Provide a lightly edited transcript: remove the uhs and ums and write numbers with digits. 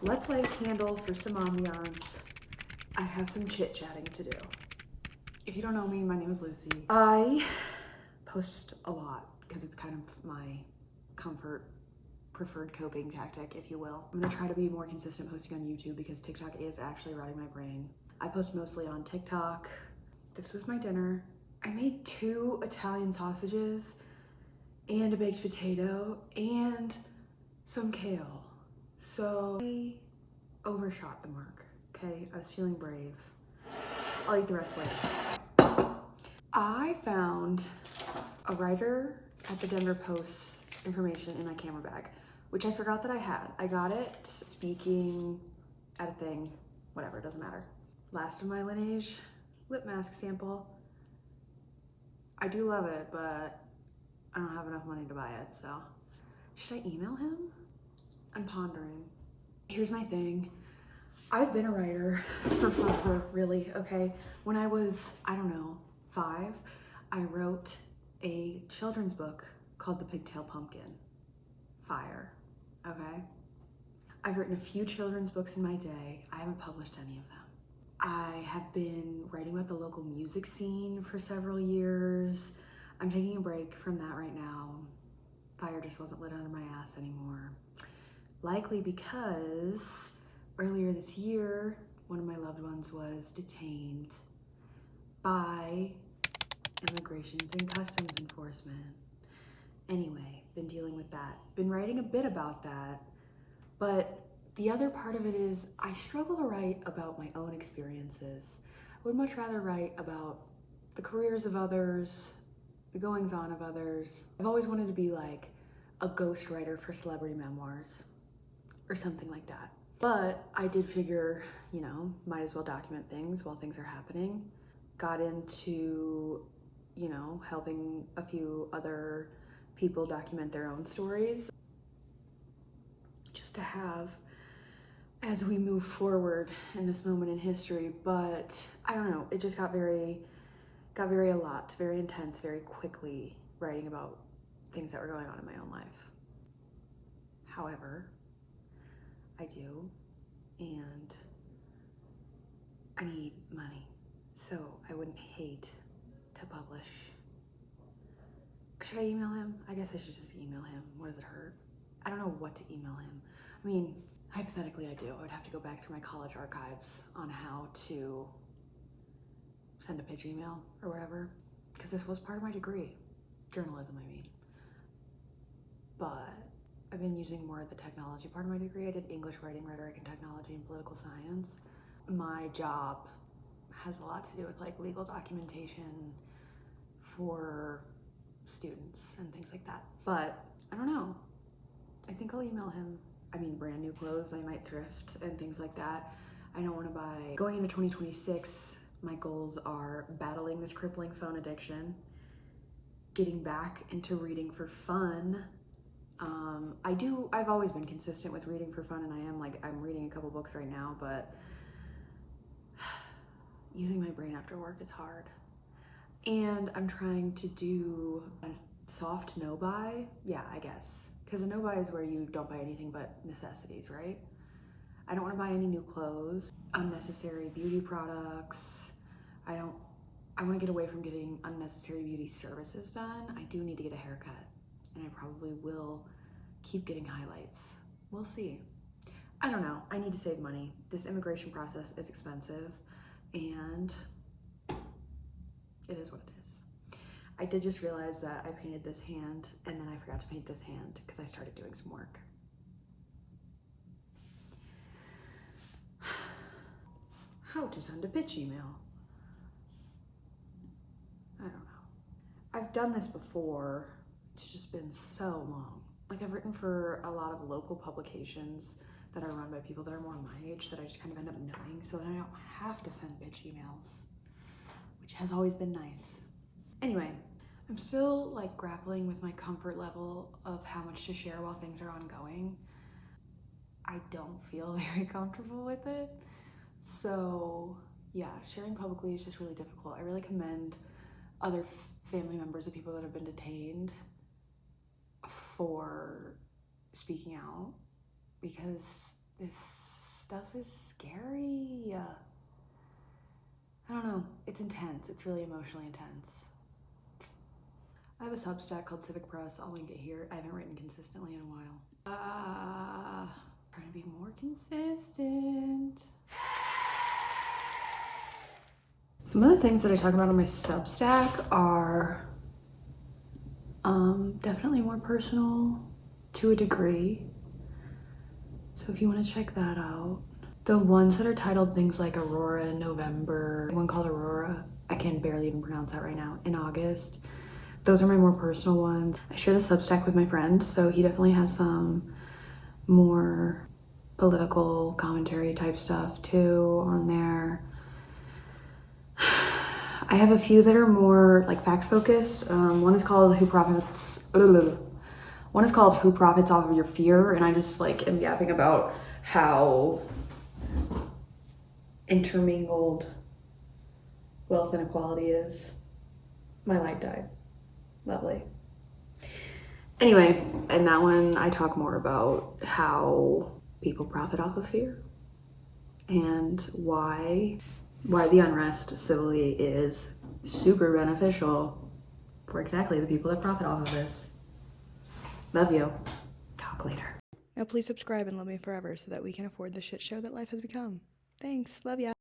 let's light a candle for some ambiance. I have some chit-chatting to do. If you don't know me, my name is Lucy. I post a lot because it's kind of my preferred coping tactic, if you will. I'm gonna try to be more consistent posting on YouTube because TikTok is actually rotting my brain. I post mostly on TikTok. This was my dinner. I made 2 Italian sausages and a baked potato and some kale. So I overshot the mark, okay? I was feeling brave. I'll eat the rest later. I found a writer at the Denver Post's information in my camera bag, which I forgot that I had. I got it speaking at a thing, whatever, it doesn't matter. Last of my Laneige lip mask sample. I do love it, but I don't have enough money to buy it, so. Should I email him? I'm pondering. Here's my thing. I've been a writer for forever, really, okay? When I was, I don't know, 5, I wrote a children's book called The Pigtail Pumpkin. Fire, okay? I've written a few children's books in my day. I haven't published any of them. I have been writing about the local music scene for several years. I'm taking a break from that right now. Fire just wasn't lit under my ass anymore. Likely because earlier this year, one of my loved ones was detained by Immigrations and Customs Enforcement. Anyway, been dealing with that. Been writing a bit about that, but the other part of it is I struggle to write about my own experiences. I would much rather write about the careers of others, the goings-on of others. I've always wanted to be like a ghostwriter for celebrity memoirs or something like that. But I did figure, you know, might as well document things while things are happening. Got into, you know, helping a few other people document their own stories just to have as we move forward in this moment in history. But I don't know, it just got very intense very quickly, writing about things that were going on in my own life. However, I do, and I need money, so I wouldn't hate to publish. Should I email him? I guess I should just email him. What does it hurt? I don't know what to email him. I mean, hypothetically I do. I would have to go back through my college archives on how to send a pitch email or whatever, because this was part of my degree. Journalism, I mean. But I've been using more of the technology part of my degree. I did English writing, rhetoric, and technology and political science. My job has a lot to do with like legal documentation for students and things like that. But I don't know. I think I'll email him. I mean, brand new clothes, I might thrift and things like that. I don't want to buy. Going into 2026, my goals are battling this crippling phone addiction, getting back into reading for fun. I've always been consistent with reading for fun, and I'm reading a couple books right now, but using my brain after work is hard. And I'm trying to do a soft no-buy, yeah, I guess. Because a no-buy is where you don't buy anything but necessities, right? I don't want to buy any new clothes, unnecessary beauty products. I want to get away from getting unnecessary beauty services done. I do need to get a haircut, and I probably will keep getting highlights. We'll see. I don't know. I need to save money. This immigration process is expensive, and it is what it is. I did just realize that I painted this hand, and then I forgot to paint this hand because I started doing some work. How to send a pitch email. I don't know. I've done this before. It's just been so long. Like, I've written for a lot of local publications that are run by people that are more my age that I just kind of end up knowing, so that I don't have to send bitch emails, which has always been nice. Anyway, I'm still like grappling with my comfort level of how much to share while things are ongoing. I don't feel very comfortable with it. So yeah, sharing publicly is just really difficult. I really commend other family members of people that have been detained for speaking out, because this stuff is scary. I don't know, it's intense. It's really emotionally intense. I have a Substack called Civic Press. I'll link it here. I haven't written consistently in a while. Trying to be more consistent. Some of the things that I talk about on my Substack are definitely more personal to a degree. So if you want to check that out. The ones that are titled things like Aurora in November, one called Aurora, I can barely even pronounce that right now, in August. Those are my more personal ones. I share the Substack with my friend, so he definitely has some more political commentary type stuff too on there. I have a few that are more like fact focused. One is called Who Profits Off of Your Fear, and I just like am yapping about how intermingled wealth inequality is. My light died. Lovely. Anyway, in that one I talk more about how people profit off of fear and why the unrest civilly is super beneficial for exactly the people that profit off of this. Love you. Talk later. Now please subscribe and love me forever so that we can afford the shit show that life has become. Thanks. Love ya.